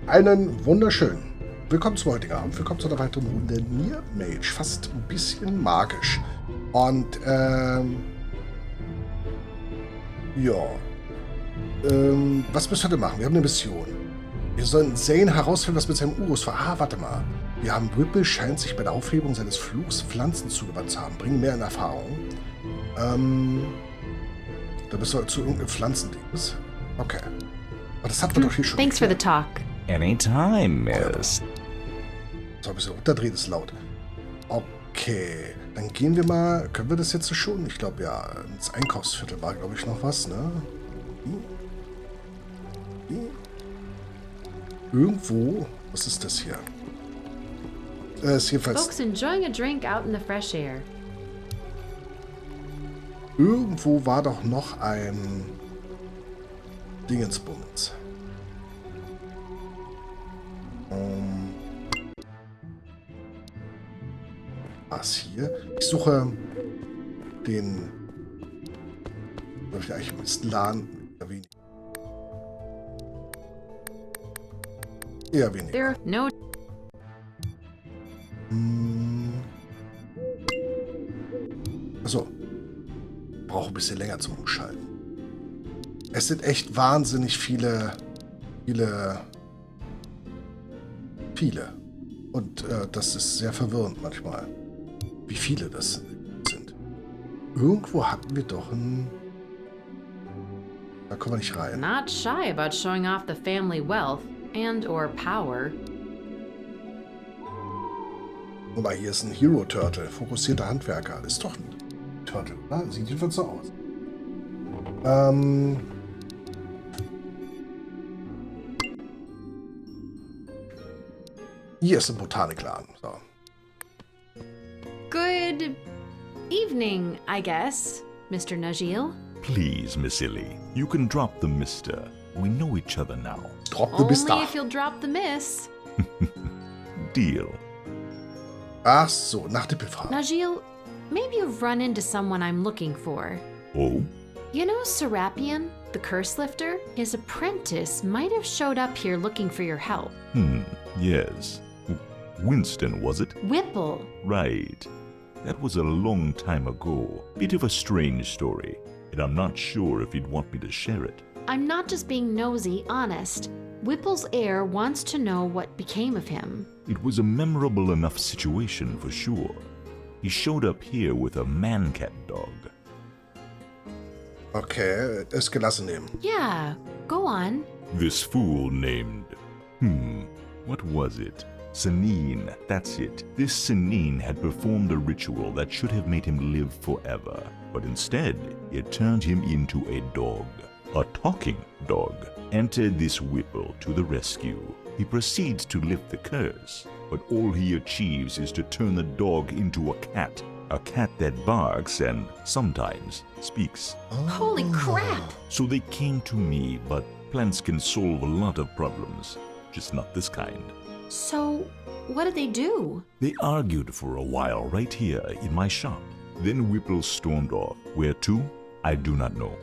Einen wunderschönen. Willkommen zum heutigen Abend. Willkommen zu einer weiteren Runde Near-Mage. Fast ein bisschen magisch. Und, was müssen wir denn machen? Wir haben eine Mission. Wir sollen Zane herausfinden, was mit seinem Urus war. Ah, warte mal. Wir haben Whipple, scheint sich bei der Aufhebung seines Fluchs Pflanzen zugewandt zu haben. Bringen mehr in Erfahrung. Da bist du zu irgendeinem Pflanzendings. Okay. Aber das hatten wir doch hier schon. Thanks for the talk. Anytime, Miss. So, ein bisschen runterdrehen ist laut. Okay, dann gehen wir mal. Können wir das jetzt schon? Ich glaube ja. Ins Einkaufsviertel war, glaube ich, noch was, ne? Irgendwo. Was ist das hier? Ist jedenfalls. Folks enjoying a drink out in the fresh air. Irgendwo war doch noch ein Dingensbums. Was hier? Ich suche den Alchemistenladen. Eher weniger. There are no. Achso. Brauche ein bisschen länger zum Umschalten. Es sind echt wahnsinnig viele. Und das ist sehr verwirrend manchmal. Wie viele das sind. Irgendwo hatten wir doch ein... Da kommen wir nicht rein. Not shy about showing off the family wealth and or power. Guck mal, hier ist ein Hero Turtle. Fokussierter Handwerker. Ist doch ein Turtle, oder? Sieht jedenfalls so aus. Hier ist ein Botanikladen. So. Good evening, I guess, Mr. Najil. Please, Miss Illy, you can drop the mister. We know each other now. Drop the Mister. Only if you'll drop the miss. Deal. Ach so, nach dem Befragen. Najil, maybe you've run into someone I'm looking for. Oh? You know Serapion, the curse lifter? His apprentice might have showed up here looking for your help. Yes. Winston, was it? Whipple. Right. That was a long time ago. Bit of a strange story, and I'm not sure if you'd want me to share it. I'm not just being nosy, honest. Whipple's heir wants to know what became of him. It was a memorable enough situation for sure. He showed up here with a man-cat dog. Okay, es gelassen nehmen. Yeah, go on. This fool named... what was it? Sinine, that's it. This Sinine had performed a ritual that should have made him live forever. But instead, it turned him into a dog. A talking dog. Enter this Whipple to the rescue. He proceeds to lift the curse, but all he achieves is to turn the dog into a cat. A cat that barks and sometimes speaks. Holy crap! So they came to me, but plants can solve a lot of problems. Just not this kind. So, what did they do? They argued for a while right here in my shop. Then Whipple stormed off. Where to? I do not know.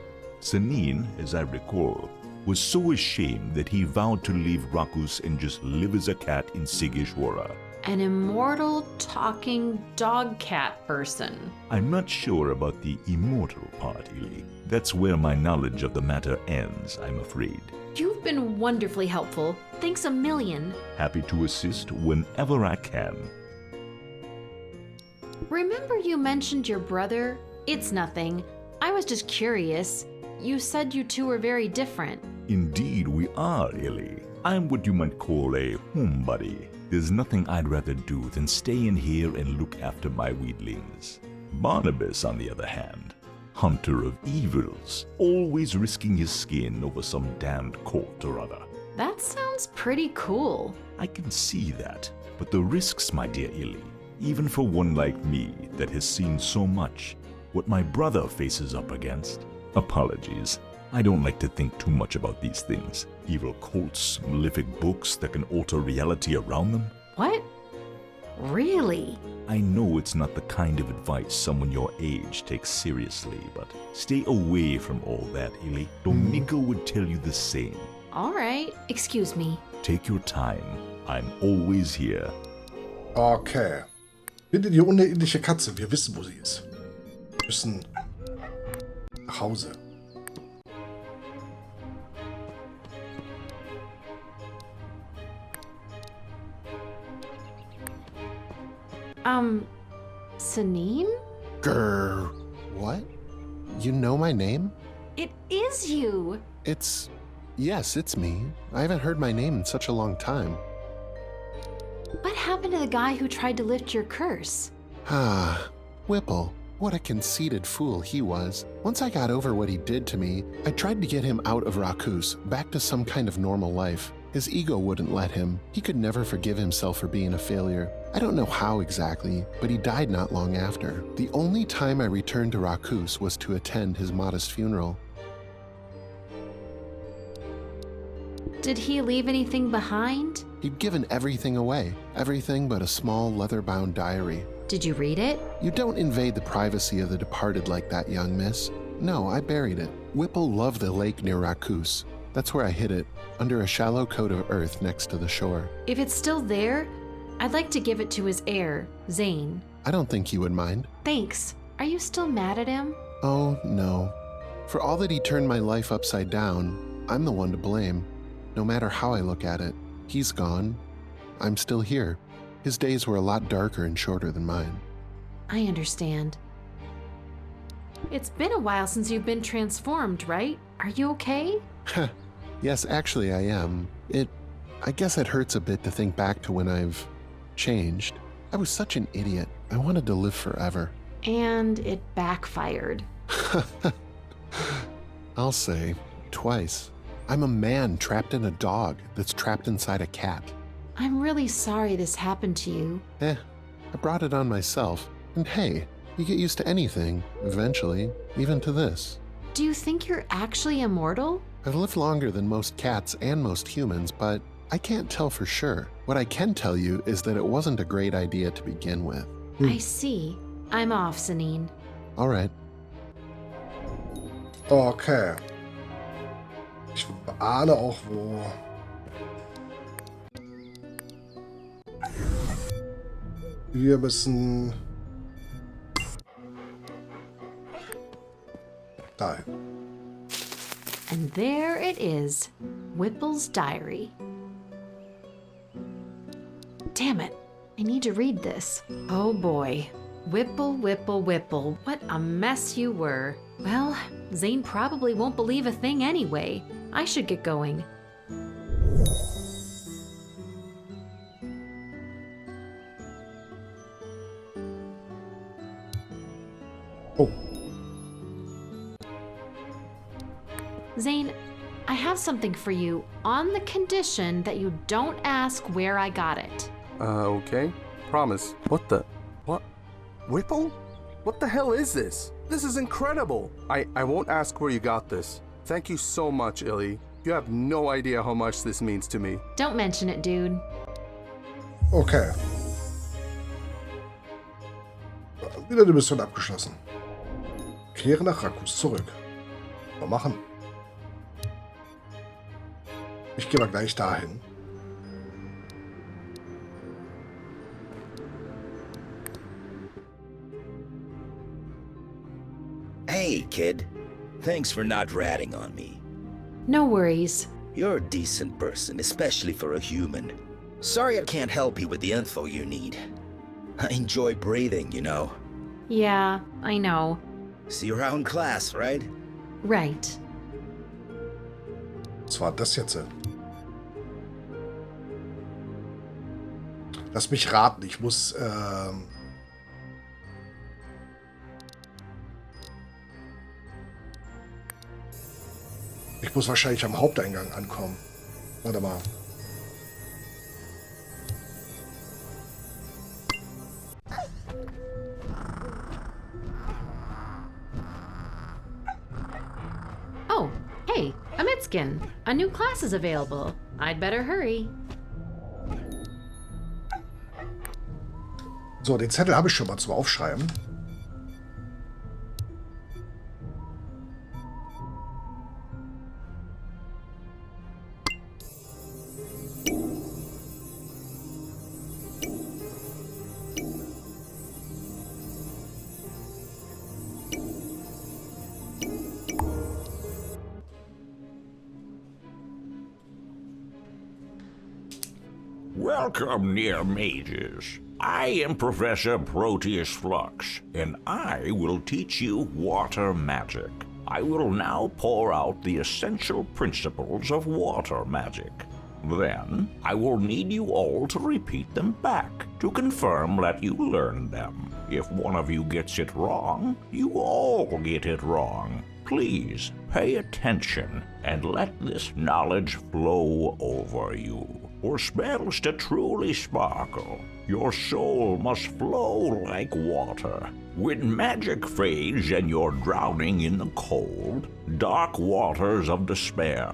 Sinine, as I recall, was so ashamed that he vowed to leave Rakus and just live as a cat in Sigishwara. An immortal, talking dog-cat person. I'm not sure about the immortal part, Illy. That's where my knowledge of the matter ends, I'm afraid. You've been wonderfully helpful. Thanks a million. Happy to assist whenever I can. Remember you mentioned your brother? It's nothing. I was just curious. You said you two were very different. Indeed we are, Illy. I'm what you might call a home buddy. There's nothing I'd rather do than stay in here and look after my weedlings. Barnabas, on the other hand, hunter of evils, always risking his skin over some damned court or other. That sounds pretty cool. I can see that, but the risks, my dear Illy, even for one like me that has seen so much, what my brother faces up against. Apologies, I don't like to think too much about these things. Evil cults, malefic books that can alter reality around them. What? Really? I know it's not the kind of advice someone your age takes seriously, but stay away from all that, Illy. Domingo would tell you the same. All right. Excuse me. Take your time. I'm always here. Okay. Finde die unendliche Katze. Wir wissen, wo sie ist. Wir müssen nach Hause. Sanine? Grr. What? You know my name? It is you. Yes, it's me. I haven't heard my name in such a long time. What happened to the guy who tried to lift your curse? Ah, Whipple. What a conceited fool he was. Once I got over what he did to me, I tried to get him out of Rakus, back to some kind of normal life. His ego wouldn't let him. He could never forgive himself for being a failure. I don't know how exactly, but he died not long after. The only time I returned to Rakus was to attend his modest funeral. Did he leave anything behind? He'd given everything away, everything but a small leather-bound diary. Did you read it? You don't invade the privacy of the departed like that, young miss. No, I buried it. Whipple loved the lake near Rakus. That's where I hid it, under a shallow coat of earth next to the shore. If it's still there, I'd like to give it to his heir, Zane. I don't think he would mind. Thanks. Are you still mad at him? Oh, no. For all that he turned my life upside down, I'm the one to blame. No matter how I look at it, he's gone. I'm still here. His days were a lot darker and shorter than mine. I understand. It's been a while since you've been transformed, right? Are you okay? Yes, actually I am. I guess it hurts a bit to think back to when I've changed. I was such an idiot. I wanted to live forever. And it backfired. I'll say, twice. I'm a man trapped in a dog that's trapped inside a cat. I'm really sorry this happened to you. I brought it on myself. And hey, you get used to anything, eventually, even to this. Do you think you're actually immortal? I've lived longer than most cats and most humans, but I can't tell for sure. What I can tell you is that it wasn't a great idea to begin with. I see. I'm off, Sanine. All right. Okay. Ich ahne auch, wo... Wir müssen... dahin. And there it is, Whipple's diary. Damn it, I need to read this. Oh boy. Whipple, Whipple, Whipple, what a mess you were. Well, Zane probably won't believe a thing anyway. I should get going. Oh. Zane, I have something for you on the condition that you don't ask where I got it. Okay. Promise. What? Whipple? What the hell is this? This is incredible. I won't ask where you got this. Thank you so much, Illy. You have no idea how much this means to me. Don't mention it, dude. Okay. Wieder die Mission abgeschlossen. Kehre nach Rakus zurück. Mal machen. Ich gehe mal gleich dahin. Hey, kid. Thanks for not ratting on me. No worries. You're a decent person, especially for a human. Sorry I can't help you with the info you need. I enjoy breathing, you know. Yeah, I know. See you around class, right? Right. Was war das jetzt? Lass mich raten, ich muss wahrscheinlich am Haupteingang ankommen. Warte mal. Oh, hey, Amitskin. A new class is available. I'd better hurry. So, den Zettel habe ich schon mal zum Aufschreiben. Welcome, Near-Mages. I am Professor Proteus Flux, and I will teach you water magic. I will now pour out the essential principles of water magic. Then, I will need you all to repeat them back to confirm that you learned them. If one of you gets it wrong, you all get it wrong. Please pay attention and let this knowledge flow over you. For spells to truly sparkle, your soul must flow like water. When magic fades and you're drowning in the cold, dark waters of despair,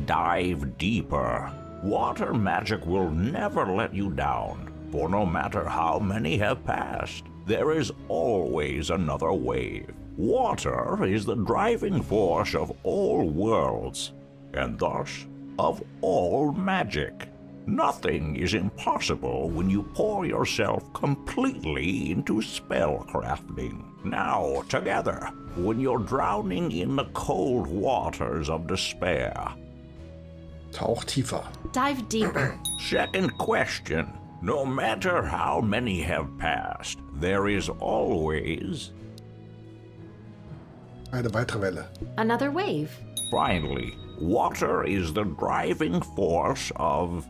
dive deeper. Water magic will never let you down, for no matter how many have passed, there is always another wave. Water is the driving force of all worlds, and thus of all magic. Nothing is impossible when you pour yourself completely into spellcrafting. Now, together, when you're drowning in the cold waters of despair. Tauch tiefer. Dive deeper. Second question. No matter how many have passed, there is always Eine weitere Welle. Another wave. Finally, water is the driving force of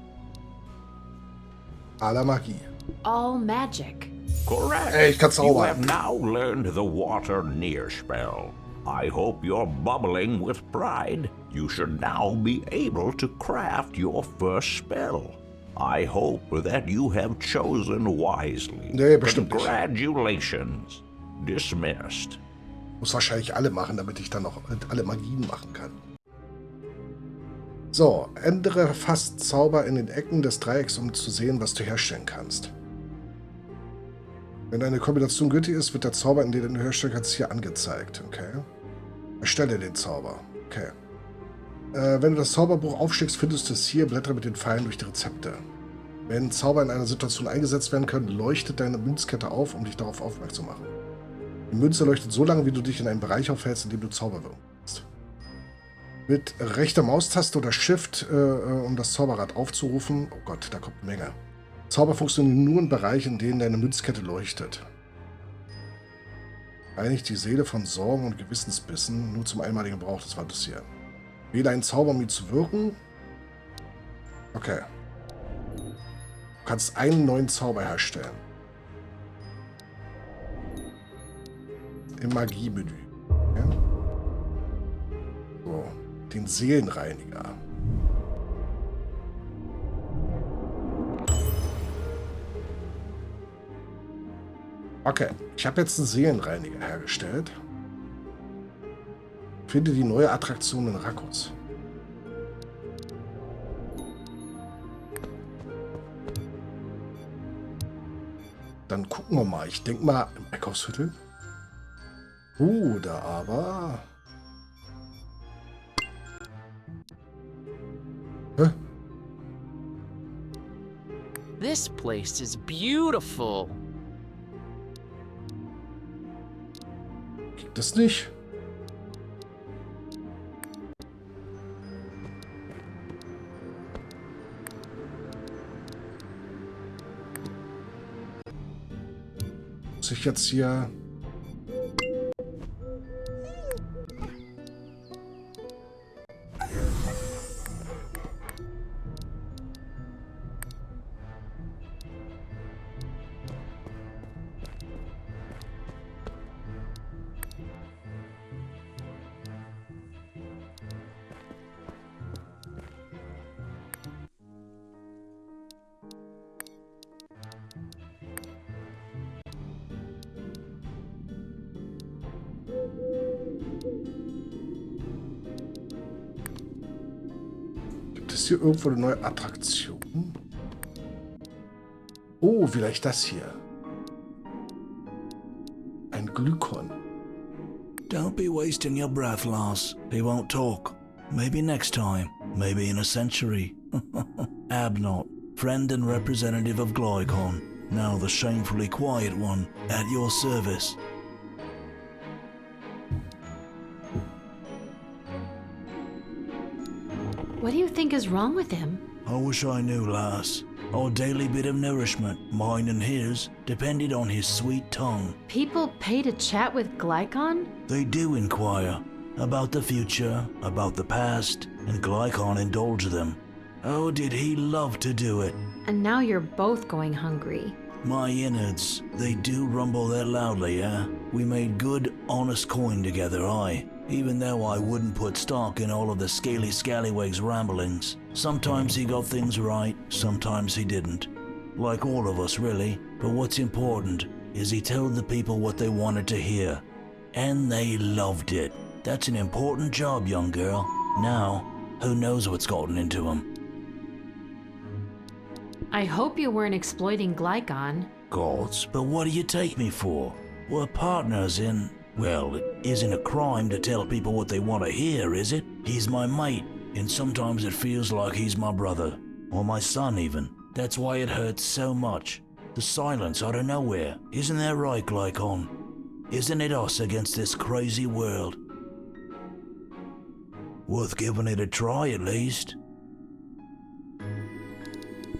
Aller Magie. All magic. correct. Ey, ich kann You zaubern. have now learned the water near spell. I hope you're bubbling with pride. You should now be able to craft your first spell. I hope that you have chosen wisely. Nee, bestimmt nicht. Congratulations. Dismissed. Muss wahrscheinlich alle machen, damit ich dann noch alle Magien machen kann. So, ändere fast Zauber in den Ecken des Dreiecks, um zu sehen, was du herstellen kannst. Wenn eine Kombination gültig ist, wird der Zauber, in den du herstellen kannst, hier angezeigt. Okay. Erstelle den Zauber. Okay. Wenn du das Zauberbuch aufschlägst, findest du es hier. Blättere mit den Pfeilen durch die Rezepte. Wenn Zauber in einer Situation eingesetzt werden können, leuchtet deine Münzkette auf, um dich darauf aufmerksam zu machen. Die Münze leuchtet so lange, wie du dich in einem Bereich aufhältst, in dem du Zauber wirkst. Mit rechter Maustaste oder Shift, um das Zauberrad aufzurufen. Oh Gott, da kommt eine Menge. Zauber funktionieren nur in Bereichen, in denen deine Münzkette leuchtet. Reinigt die Seele von Sorgen und Gewissensbissen. Nur zum einmaligen Gebrauch, das war das hier. Wähle einen Zauber, um ihn zu wirken. Okay. Du kannst einen neuen Zauber herstellen. Im Magie-Menü. Ja? So, den Seelenreiniger. Okay, ich habe jetzt einen Seelenreiniger hergestellt. Finde die neue Attraktion in Rakus. Dann gucken wir mal. Ich denke mal im Einkaufsviertel. Oder aber... Hä? This place is beautiful. Gibt es nicht? Muss ich jetzt hier... Gibt es hier irgendwo eine neue Attraktion? Oh, vielleicht das hier. Ein Glykon. Don't be wasting your breath, lass. He won't talk. Maybe next time. Maybe in a century. Abnot, friend and representative of Glykon. Now the shamefully quiet one, at your service. What do you think is wrong with him? I wish I knew, lass. our daily bit of nourishment, mine and his, depended on his sweet tongue. People pay to chat with Glykon? They do inquire about the future, about the past, and Glykon indulged them. Oh, did he love to do it. And now you're both going hungry. My innards, they do rumble that loudly, eh? We made good, honest coin together, aye. Even though I wouldn't put stock in all of the scaly scallywag's ramblings. Sometimes he got things right, sometimes he didn't. Like all of us, really. But what's important is he told the people what they wanted to hear. And they loved it. That's an important job, young girl. Now, who knows what's gotten into him? I hope you weren't exploiting Glykon. Gods, but what do you take me for? We're partners in... Well, it isn't a crime to tell people what they want to hear, is it? He's my mate, and sometimes it feels like he's my brother. Or my son, even. That's why it hurts so much. The silence out of nowhere. Isn't that right, Glykon? Isn't it us against this crazy world? Worth giving it a try, at least.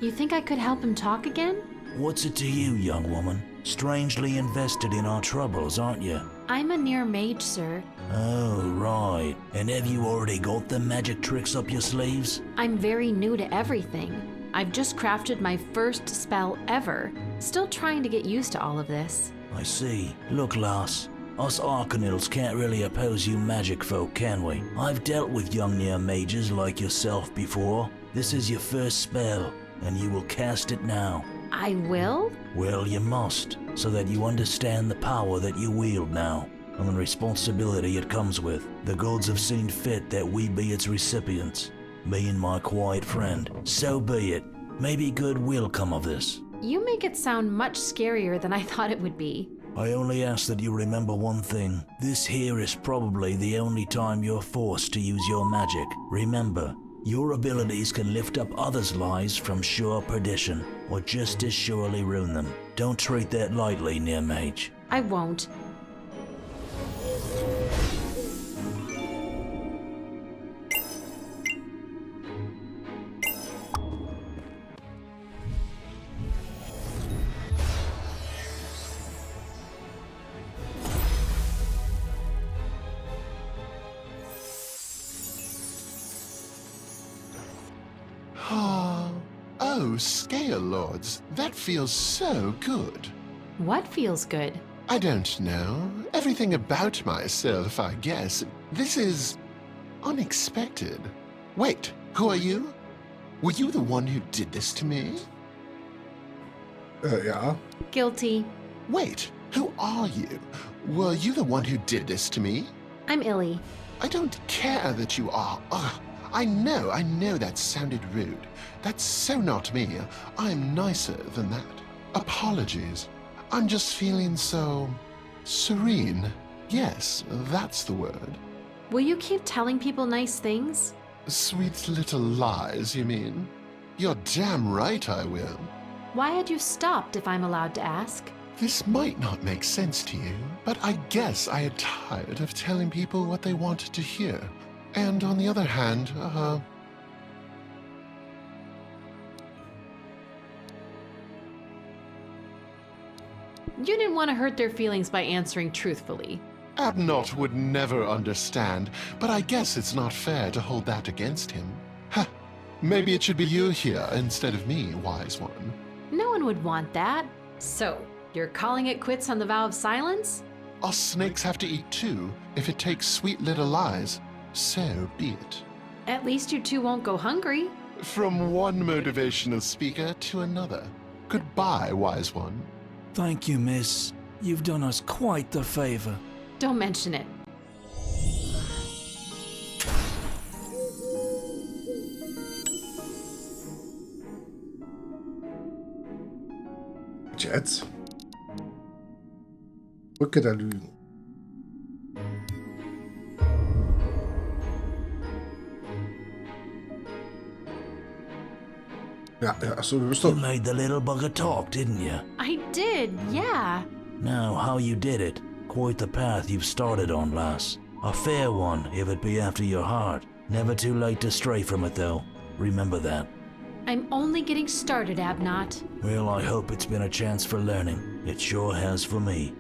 You think I could help him talk again? What's it to you, young woman? Strangely invested in our troubles, aren't you? I'm a Near-Mage, sir. Oh, right. And have you already got the magic tricks up your sleeves? I'm very new to everything. I've just crafted my first spell ever. Still trying to get used to all of this. I see. Look, lass. Us Arcanils can't really oppose you magic folk, can we? I've dealt with young Near-Mages like yourself before. This is your first spell, and you will cast it now. I will? Well, you must, so that you understand the power that you wield now, and the responsibility it comes with. The gods have seen fit that we be its recipients, me and my quiet friend. So be it. Maybe good will come of this. You make it sound much scarier than I thought it would be. I only ask that you remember one thing. This here is probably the only time you're forced to use your magic. Remember, your abilities can lift up others' lives from sure perdition, or just as surely ruin them. Don't treat that lightly, Near-Mage. I won't. Oh, Scale Lords, that feels so good. What feels good? I don't know. Everything about myself, I guess. This is unexpected. Wait, who are you? Were you the one who did this to me? Ja. Guilty. Wait, who are you? Were you the one who did this to me? I'm Illy. I don't care that you are. Ugh, I know that sounded rude. That's so not me. I'm nicer than that. Apologies. I'm just feeling so serene. Yes, that's the word. Will you keep telling people nice things? Sweet little lies, you mean? You're damn right I will. Why had you stopped, if I'm allowed to ask? This might not make sense to you, but I guess I had tired of telling people what they wanted to hear. And on the other hand, You didn't want to hurt their feelings by answering truthfully. Abnott would never understand, but I guess it's not fair to hold that against him. Huh. Maybe it should be you here instead of me, wise one. No one would want that. So, you're calling it quits on the vow of silence? Us snakes have to eat too, if it takes sweet little lies. So be it. At least you two won't go hungry. From one motivational speaker to another. Goodbye, wise one. Thank you, miss. You've done us quite the favor. Don't mention it. Jetzt? Brücke der Lügen. Ja, achso, du bist You doch... made the little bugger talk, didn't you? I did, yeah. Now, how you did it. Quite the path you've started on, lass. A fair one, if it be after your heart. Never too late to stray from it, though. Remember that. I'm only getting started, Abnott. Well, I hope it's been a chance for learning. It sure has for me.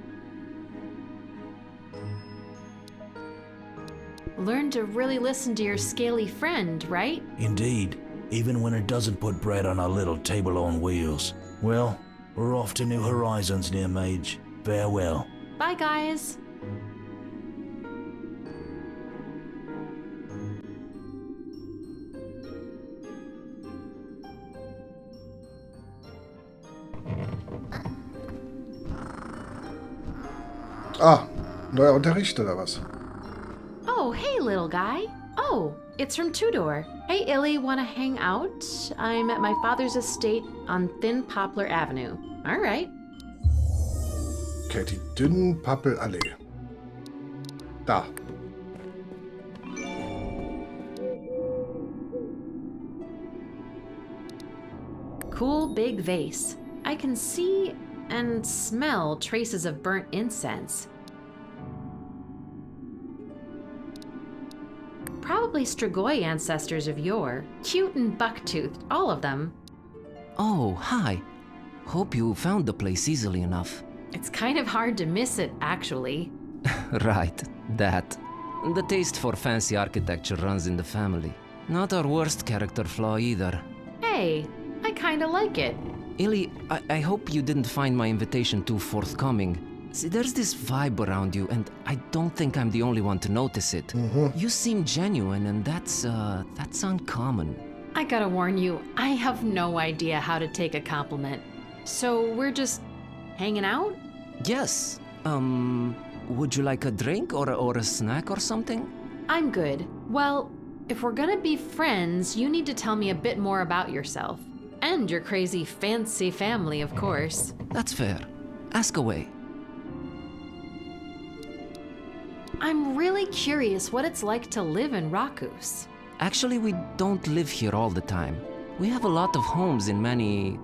Learn to really listen to your scaly friend, right? Indeed, even when it doesn't put bread on our little table on wheels. Well, we're off to new horizons, Near-Mage. Farewell. Bye, guys. Ah, neuer Unterricht oder was? Oh, hey, little guy. Oh, it's from Tudor. Hey, Illy, wanna hang out? I'm at my father's estate on Thin Poplar Avenue. All right. Okay, die dünnen Pappelallee. Da. Cool big vase. I can see and smell traces of burnt incense. Probably Strigoi ancestors of yore. Cute and buck-toothed, all of them. Oh, hi. Hope you found the place easily enough. It's kind of hard to miss it, actually. Right, that. The taste for fancy architecture runs in the family. Not our worst character flaw either. Hey, I kinda like it. Illy, I hope you didn't find my invitation too forthcoming. See, there's this vibe around you, and I don't think I'm the only one to notice it. You seem genuine, and that's uncommon. I gotta warn you, I have no idea how to take a compliment. So we're just hanging out? Yes. Would you like a drink or a snack or something? I'm good. Well, if we're gonna be friends, you need to tell me a bit more about yourself. And your crazy fancy family, of course. That's fair. Ask away. I'm really curious what it's like to live in Rakus. Actually, we don't live here all the time. We have a lot of homes in many,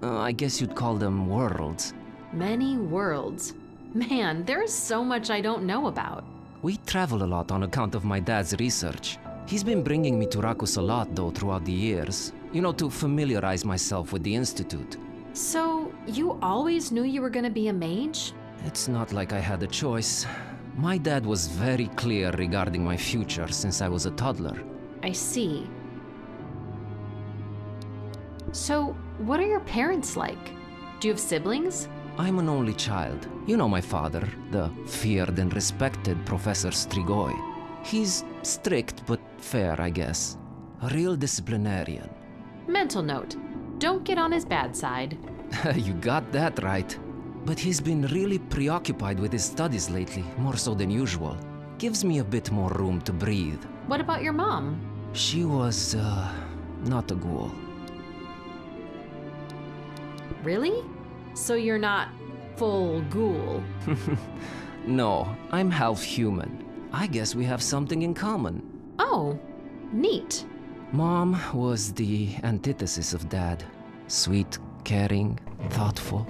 I guess you'd call them worlds. Many worlds. Man, there's so much I don't know about. We travel a lot on account of my dad's research. He's been bringing me to Rakus a lot, though, throughout the years. You know, to familiarize myself with the Institute. So, you always knew you were gonna be a mage? It's not like I had a choice. My dad was very clear regarding my future since I was a toddler. I see. So, what are your parents like? Do you have siblings? I'm an only child. You know my father, the feared and respected Professor Strigoi. He's strict but fair, I guess. A real disciplinarian. Mental note, don't get on his bad side. You got that right. But he's been really preoccupied with his studies lately, more so than usual. Gives me a bit more room to breathe. What about your mom? She was, not a ghoul. Really? So you're not full ghoul? No, I'm half human. I guess we have something in common. Oh, neat. Mom was the antithesis of Dad. Sweet, caring, thoughtful.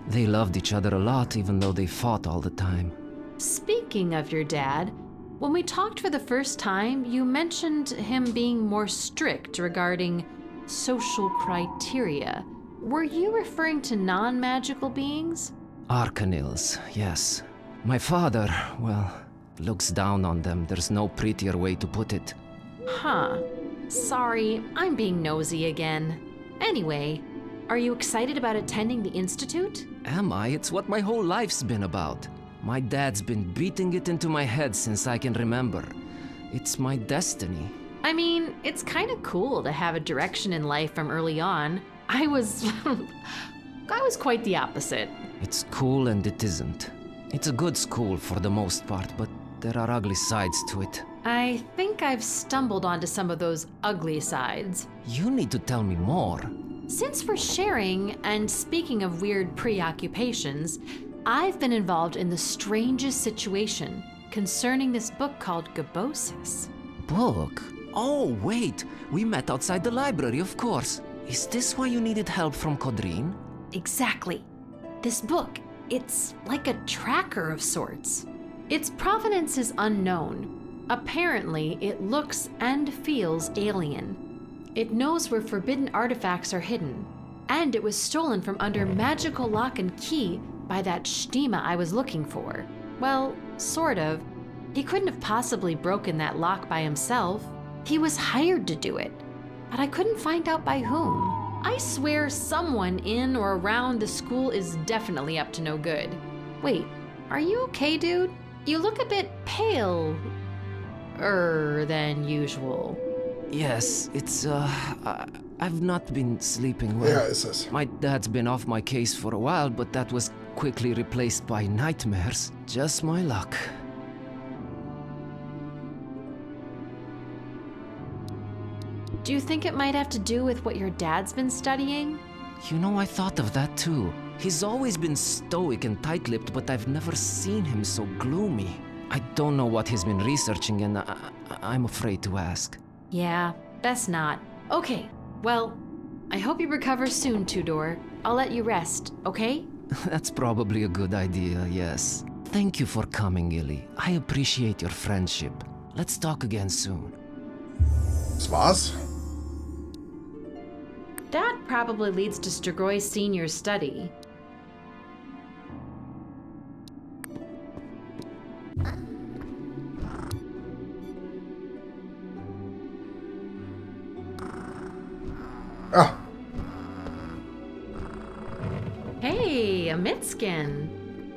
They loved each other a lot, even though they fought all the time. Speaking of your dad, when we talked for the first time, you mentioned him being more strict regarding social criteria. Were you referring to non-magical beings? Arcanils, yes. My father, well, looks down on them. There's no prettier way to put it. Huh. Sorry, I'm being nosy again. Anyway, are you excited about attending the Institute? Am I? It's what my whole life's been about. My dad's been beating it into my head since I can remember. It's my destiny. I mean, it's kind of cool to have a direction in life from early on. I was quite the opposite. It's cool and it isn't. It's a good school for the most part, but there are ugly sides to it. I think I've stumbled onto some of those ugly sides. You need to tell me more. Since we're sharing, and speaking of weird preoccupations, I've been involved in the strangest situation concerning this book called Gabosis. Book? Oh, wait. We met outside the library, of course. Is this why you needed help from Kodrin? Exactly. This book, it's like a tracker of sorts. Its provenance is unknown. Apparently, it looks and feels alien. It knows where forbidden artifacts are hidden, and it was stolen from under magical lock and key by that Stimme I was looking for. Well, sort of. He couldn't have possibly broken that lock by himself. He was hired to do it, but I couldn't find out by whom. I swear someone in or around the school is definitely up to no good. Wait, are you okay, dude? You look a bit pale than usual. Yes, it's, I've not been sleeping well. Ja, ist es. My dad's been off my case for a while, but that was quickly replaced by nightmares. Just my luck. Do you think it might have to do with what your dad's been studying? You know, I thought of that too. He's always been stoic and tight-lipped, but I've never seen him so gloomy. I don't know what he's been researching, and I'm afraid to ask. Yeah, best not. Okay, well, I hope you recover soon, Tudor. I'll let you rest, okay? That's probably a good idea, yes. Thank you for coming, Illy. I appreciate your friendship. Let's talk again soon. Das war's. That probably leads to Strigoi Senior's study. Ah, Hey, a Mitskin.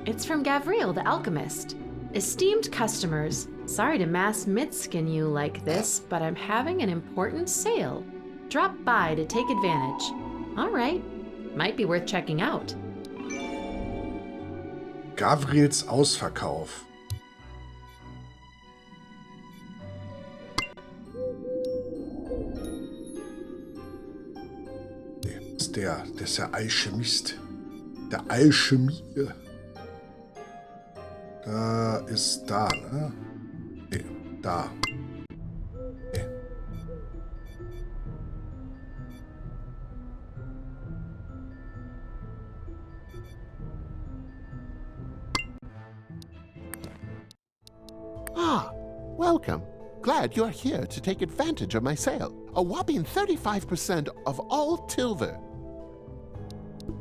It's from Gavriel, the alchemist. Esteemed customers, sorry to mass Mitskin you like this, but I'm having an important sale. Drop by to take advantage. All right, might be worth checking out. Gavriels Ausverkauf. Nee, ist der ist der Alchemist. Der Alchemie. Da ist da, ne? Nee, da. Nee. Ah, welcome. Glad you're here to take advantage of my sale. A whopping 35% of all Tilver.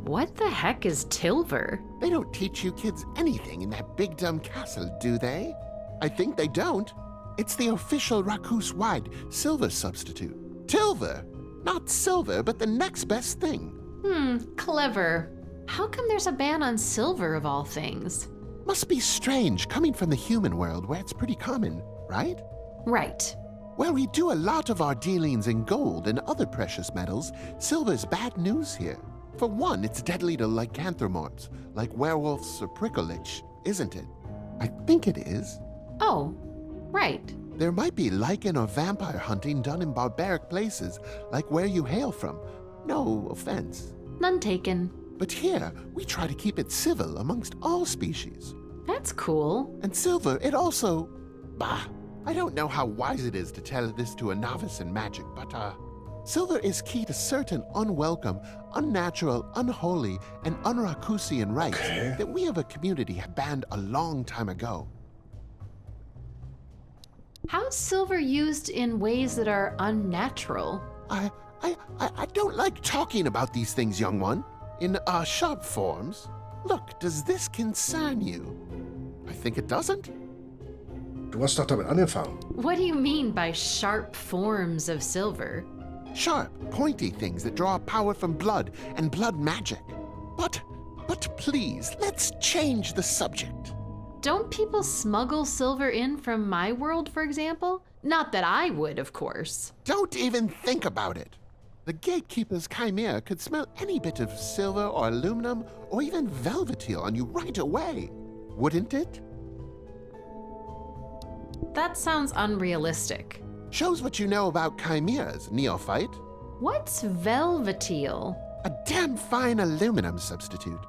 What the heck is Tilver? They don't teach you kids anything in that big dumb castle, do they? I think they don't. It's the official Rakus-wide silver substitute. Tilver! Not silver, but the next best thing. Clever. How come there's a ban on silver of all things? Must be strange coming from the human world where it's pretty common, right? Right. Well, we do a lot of our dealings in gold and other precious metals. Silver's bad news here. For one, it's deadly to lycanthropomorphs, like werewolves or pricklelich, isn't it? I think it is. Oh, right. There might be lichen or vampire hunting done in barbaric places, like where you hail from. No offense. None taken. But here, we try to keep it civil amongst all species. That's cool. And silver, it also... Bah, I don't know how wise it is to tell this to a novice in magic, but, silver is key to certain unwelcome, unnatural, unholy, and un-Rakusian rites that we of a community have banned a long time ago. How's silver used in ways that are unnatural? I don't like talking about these things, young one. In, sharp forms. Look, does this concern you? I think it doesn't. Du hast doch damit angefangen. What do you mean by sharp forms of silver? Sharp, pointy things that draw power from blood and blood magic. But please, let's change the subject. Don't people smuggle silver in from my world, for example? Not that I would, of course. Don't even think about it. The gatekeeper's chimera could smell any bit of silver or aluminum or even velveteal on you right away. Wouldn't it? That sounds unrealistic. Shows what you know about chimeras, neophyte. What's velveteal? A damn fine aluminum substitute.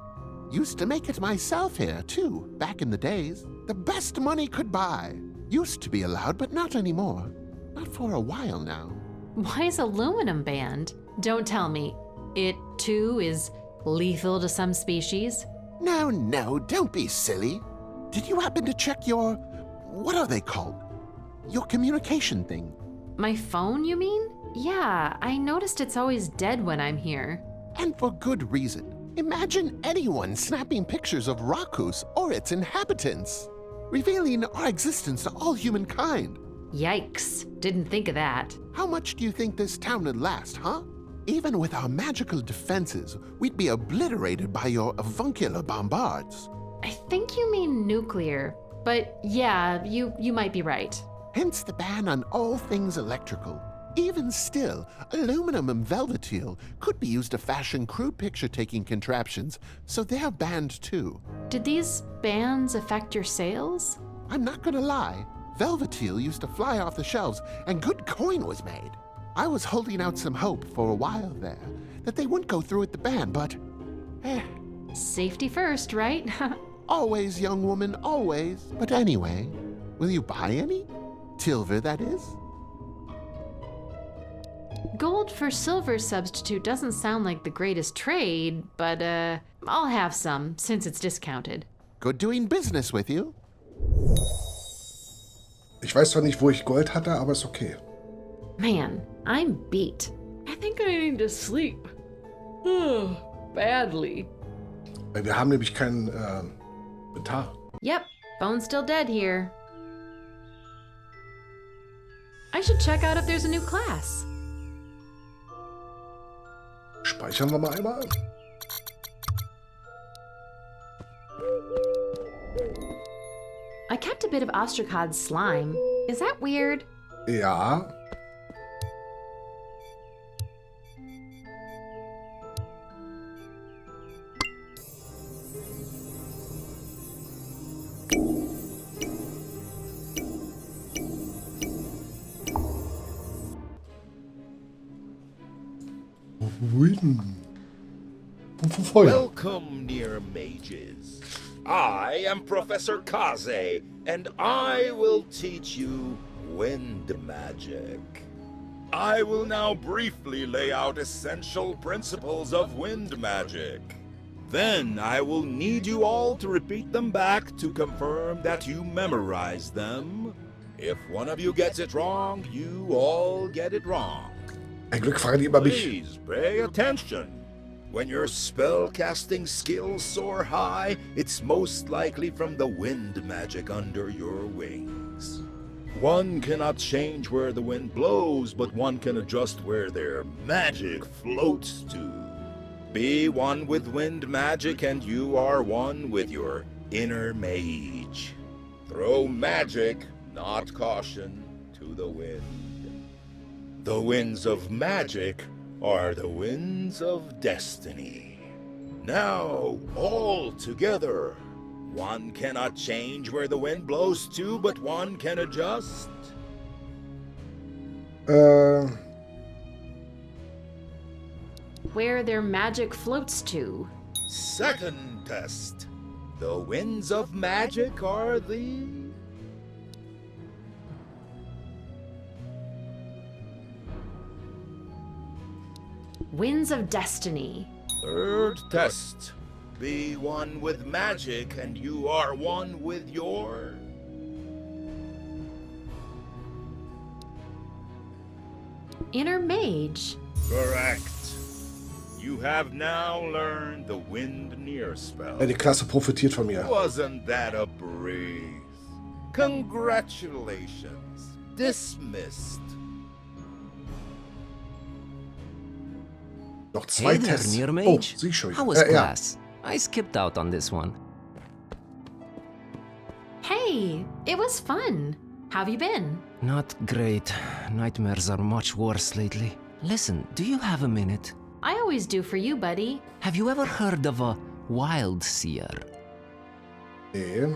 Used to make it myself here, too, back in the days. The best money could buy. Used to be allowed, but not anymore. Not for a while now. Why is aluminum banned? Don't tell me. It, too, is lethal to some species? No, don't be silly. Did you happen to check what are they called? Your communication thing. My phone, you mean? Yeah, I noticed it's always dead when I'm here. And for good reason. Imagine anyone snapping pictures of Rakus or its inhabitants, revealing our existence to all humankind. Yikes, didn't think of that. How much do you think this town would last, huh? Even with our magical defenses, we'd be obliterated by your avuncular bombards. I think you mean nuclear, but yeah, you might be right. Hence the ban on all things electrical. Even still, aluminum and velveteal could be used to fashion crude picture-taking contraptions, so they're banned too. Did these bans affect your sales? I'm not gonna lie, velveteal used to fly off the shelves and good coin was made. I was holding out some hope for a while there that they wouldn't go through with the ban, but Safety first, right? always, young woman, always. But anyway, will you buy any? Silver, that is? Gold for silver substitute doesn't sound like the greatest trade, but I'll have some since it's discounted. Good doing business with you. Ich weiß zwar nicht, wo ich Gold hatte, aber ist okay. Man, I'm beat. I think I need to sleep. Badly. Weil wir haben nämlich keinen Inventar. Yep, phone's still dead here. I should check out if there's a new class. Speichern wir mal einmal. I kept a bit of Ostracod's slime. Is that weird? Ja. Welcome, Near-Mages. I am Professor Kaze, and I will teach you wind magic. I will now briefly lay out essential principles of wind magic. Then I will need you all to repeat them back to confirm that you memorize them. If one of you gets it wrong, you all get it wrong. Ein Glück fragen die immer mich. Please pay attention. When your spell-casting skills soar high, it's most likely from the wind magic under your wings. One cannot change where the wind blows, but one can adjust where their magic floats to. Be one with wind magic and you are one with your inner mage. Throw magic, not caution, to the wind. The winds of magic are the winds of destiny. Now, all together. One cannot change where the wind blows to, but one can adjust. Where their magic floats to. Second test. The winds of magic are the... Winds of Destiny. Third test. Be one with magic and you are one with your... Inner Mage. Correct. You have now learned the wind near spell. Ja, die Klasse profitiert von mir. Wasn't that a breeze? Congratulations. Dismissed. Noch zwei Hey there, Tests. Near-Mage. Oh, sieh schon. How was class? I skipped out on this one. Hey, it was fun. How have you been? Not great. Nightmares are much worse lately. Listen, do you have a minute? I always do for you, buddy. Have you ever heard of a wild seer? Nee.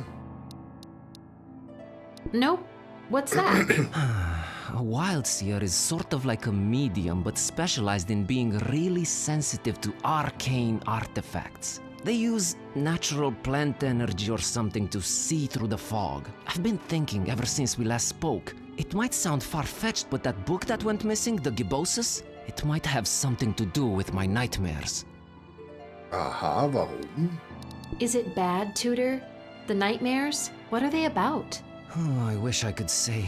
Nope. What's that? A wild seer is sort of like a medium, but specialized in being really sensitive to arcane artifacts. They use natural plant energy or something to see through the fog. I've been thinking ever since we last spoke. It might sound far-fetched, but that book that went missing, the Gibbosus, it might have something to do with my nightmares. Aha, warum? Is it bad, Tutor? The nightmares? What are they about? Oh, I wish I could say.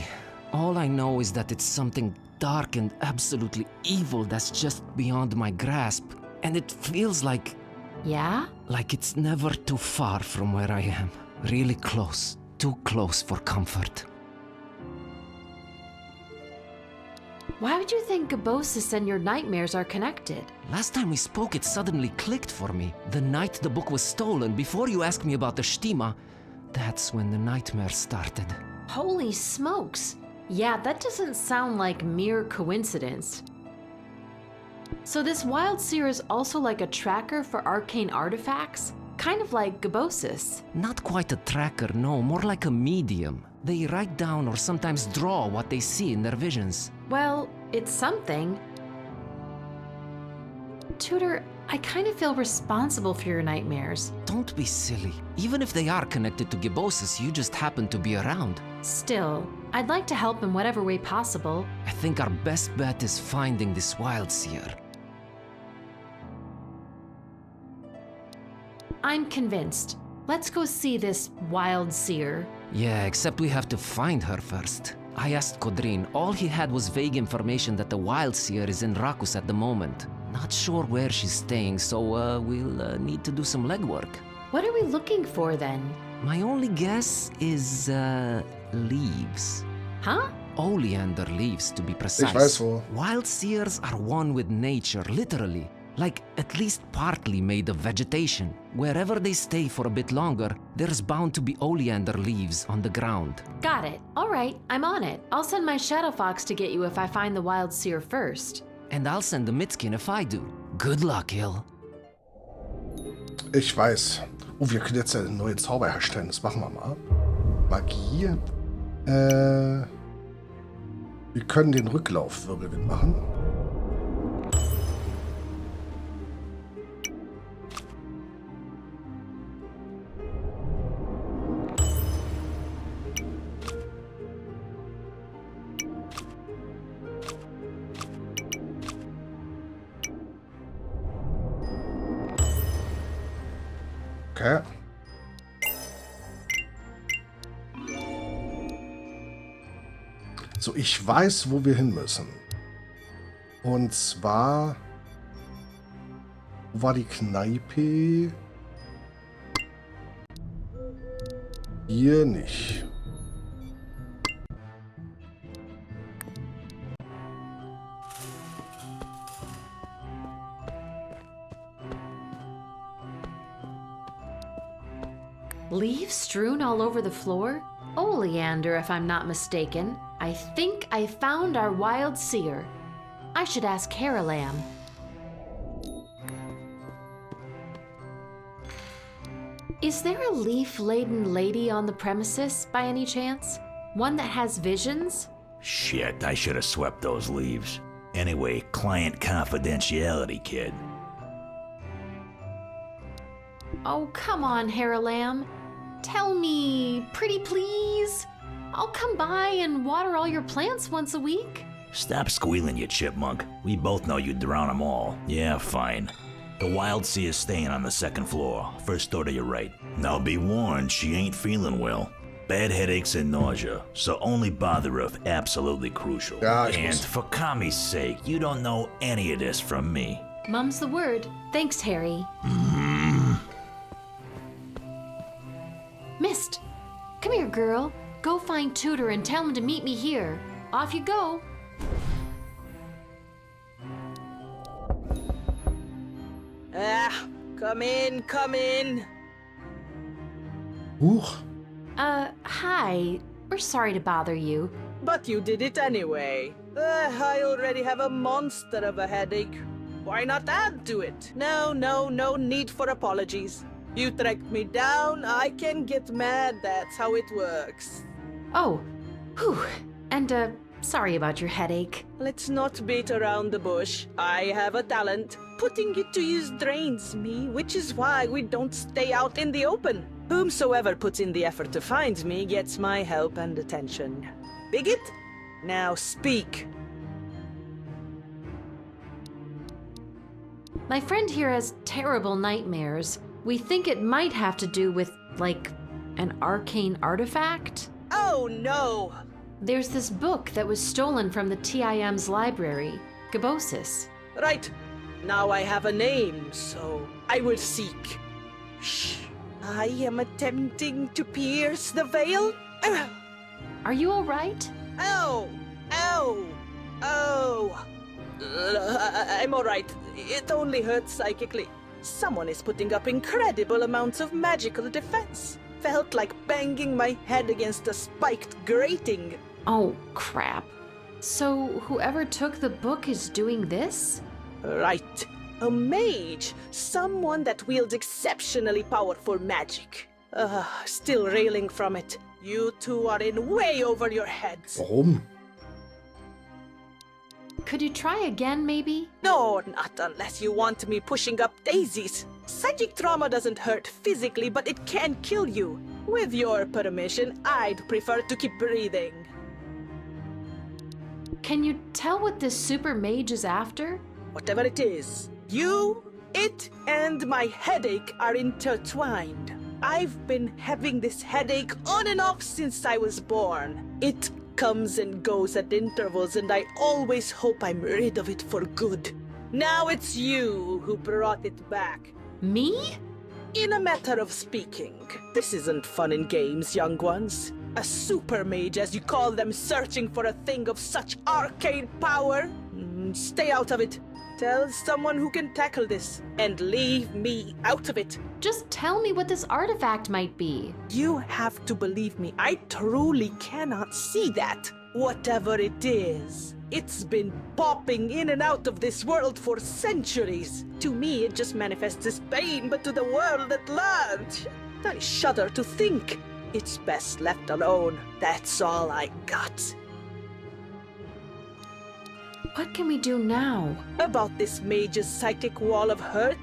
All I know is that it's something dark and absolutely evil that's just beyond my grasp. And it feels like Yeah? like it's never too far from where I am. Really close. Too close for comfort. Why would you think Gebosis and your nightmares are connected? Last time we spoke, it suddenly clicked for me. The night the book was stolen, before you asked me about the Stima, that's when the nightmare started. Holy smokes! Yeah, that doesn't sound like mere coincidence. So this Wild Seer is also like a tracker for arcane artifacts? Kind of like Gebosis. Not quite a tracker, no, more like a medium. They write down or sometimes draw what they see in their visions. Well, it's something. Tutor, I kind of feel responsible for your nightmares. Don't be silly. Even if they are connected to Gebosis, you just happen to be around. Still, I'd like to help in whatever way possible. I think our best bet is finding this Wild Seer. I'm convinced. Let's go see this Wild Seer. Yeah, except we have to find her first. I asked Kodrin. All he had was vague information that the Wild Seer is in Rakus at the moment. Not sure where she's staying, so we'll need to do some legwork. What are we looking for then? My only guess is leaves. Huh? Oleander leaves, to be precise. Ich weiß wo. Wild Seers are one with nature, literally. Like, at least partly made of vegetation. Wherever they stay for a bit longer, there's bound to be oleander leaves on the ground. Got it. All right, I'm on it. I'll send my Shadow Fox to get you if I find the Wild Seer first. And I'll send the Mitskin if I do. Good luck, Il. Ich weiß. Oh, wir können jetzt eine neue Zauber herstellen. Das machen wir mal. Magie. Wir können den Rücklaufwirbelwind machen. Okay. So, ich weiß, wo wir hin müssen. Und zwar... Wo war die Kneipe? Hier nicht. Leaves strewn all over the floor? Oleander, if I'm not mistaken. I think I found our Wild Seer. I should ask Haralam. Is there a leaf-laden lady on the premises, by any chance? One that has visions? Shit, I should have swept those leaves. Anyway, client confidentiality, kid. Oh, come on, Haralam. Tell me, pretty please. I'll come by and water all your plants once a week. Stop squealing, you chipmunk. We both know you'd drown them all. Yeah, fine. The Wild Sea is staying on the second floor, first door to your right. Now be warned, she ain't feeling well. Bad headaches and nausea, so only bother her if absolutely crucial. And for Kami's sake, you don't know any of this from me. Mum's the word. Thanks, Harry. Mist, come here, girl. Go find Tutor and tell him to meet me here. Off you go. Come in, come in. Huch. Hi. We're sorry to bother you. But you did it anyway. I already have a monster of a headache. Why not add to it? No need for apologies. You tracked me down, I can get mad, that's how it works. Oh, whew. And, sorry about your headache. Let's not beat around the bush. I have a talent. Putting it to use drains me, which is why we don't stay out in the open. Whomsoever puts in the effort to find me gets my help and attention. Bigot? Now speak. My friend here has terrible nightmares. We think it might have to do with, like, an arcane artifact? Oh no! There's this book that was stolen from the TIM's library, Gabosis. Right. Now I have a name, so I will seek. Shh. I am attempting to pierce the veil. Are you all right? Ow! Ow! Oh! I'm all right. It only hurts psychically. Someone is putting up incredible amounts of magical defense. Felt like banging my head against a spiked grating. Oh, crap. So whoever took the book is doing this? Right. A mage. Someone that wields exceptionally powerful magic. Still railing from it. You two are in way over your heads. Warum? Could you try again, maybe? No, not unless you want me pushing up daisies. Psychic trauma doesn't hurt physically, but it can kill you. With your permission, I'd prefer to keep breathing. Can you tell what this super mage is after? Whatever it is, you, it, and my headache are intertwined. I've been having this headache on and off since I was born. It comes and goes at intervals, and I always hope I'm rid of it for good. Now it's you who brought it back. Me? In a matter of speaking, this isn't fun and games, young ones. A super mage, as you call them, searching for a thing of such arcane power? Stay out of it. Tell someone who can tackle this, and leave me out of it. Just tell me what this artifact might be. You have to believe me, I truly cannot see that. Whatever it is, it's been popping in and out of this world for centuries. To me, it just manifests as pain, but to the world at large, I shudder to think. It's best left alone. That's all I got. What can we do now? About this mage's psychic wall of hurt?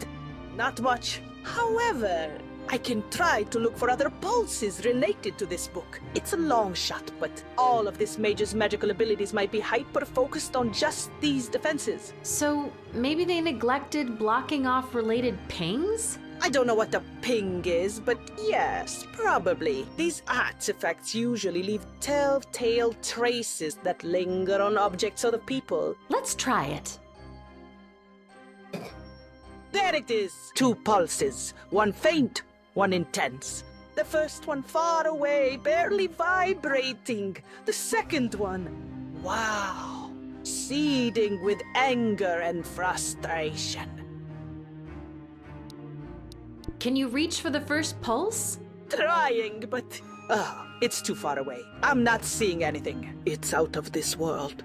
Not much. However, I can try to look for other pulses related to this book. It's a long shot, but all of this mage's magical abilities might be hyper-focused on just these defenses. So maybe they neglected blocking off related pings? I don't know what a ping is, but yes, probably. These artifacts usually leave telltale traces that linger on objects or the people. Let's try it. There it is! 2 pulses. One faint, one intense. The first one far away, barely vibrating. The second one, wow, seething with anger and frustration. Can you reach for the first pulse? Trying, but it's too far away. I'm not seeing anything. It's out of this world.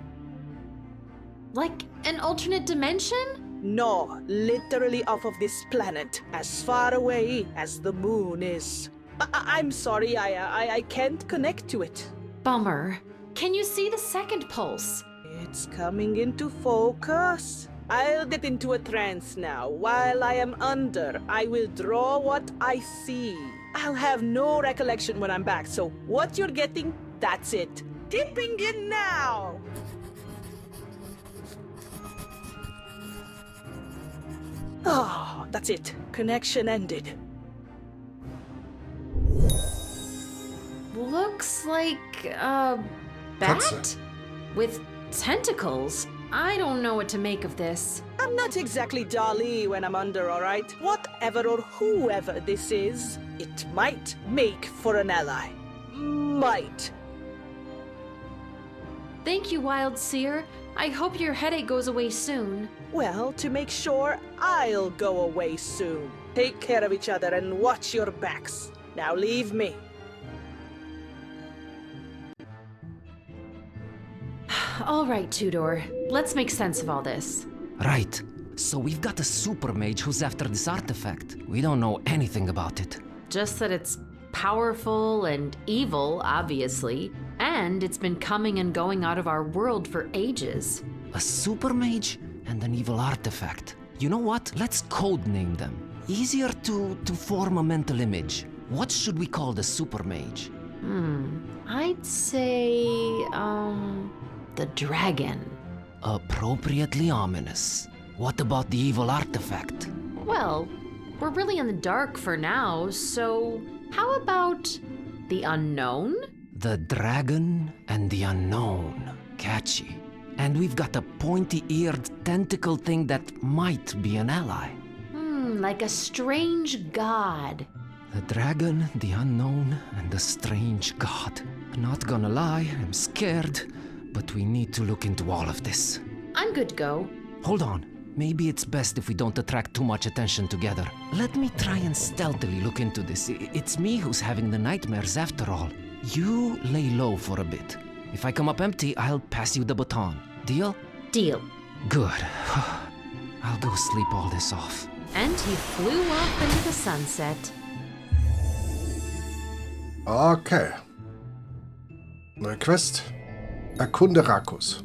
Like an alternate dimension? No, literally off of this planet, as far away as the moon is. I'm sorry, I can't connect to it. Bummer. Can you see the second pulse? It's coming into focus. I'll get into a trance now. While I am under, I will draw what I see. I'll have no recollection when I'm back, so what you're getting, that's it. Dipping in now! Oh, that's it. Connection ended. Looks like a bat? Katze. With tentacles. I don't know what to make of this. I'm not exactly Dali when I'm under, all right? Whatever or whoever this is, it might make for an ally. Might. Thank you, Wild Seer. I hope your headache goes away soon. Well, to make sure, I'll go away soon. Take care of each other and watch your backs. Now leave me. All right, Tudor. Let's make sense of all this. Right. So we've got a super mage who's after this artifact. We don't know anything about it. Just that it's powerful and evil, obviously, and it's been coming and going out of our world for ages. A super mage and an evil artifact. You know what? Let's codename them. Easier to form a mental image. What should we call the super mage? I'd say, the dragon. Appropriately ominous. What about the evil artifact? Well, we're really in the dark for now, so how about the unknown? The dragon and the unknown. Catchy. And we've got a pointy-eared tentacle thing that might be an ally. Like a strange god. The dragon, the unknown, and the strange god. Not gonna lie, I'm scared, but we need to look into all of this. I'm good to go. Hold on. Maybe it's best if we don't attract too much attention together. Let me try and stealthily look into this. It's me who's having the nightmares after all. You lay low for a bit. If I come up empty, I'll pass you the baton. Deal? Deal. Good. I'll go sleep all this off. And he flew off into the sunset. Okay. Neue Quest. Erkunde Rakus.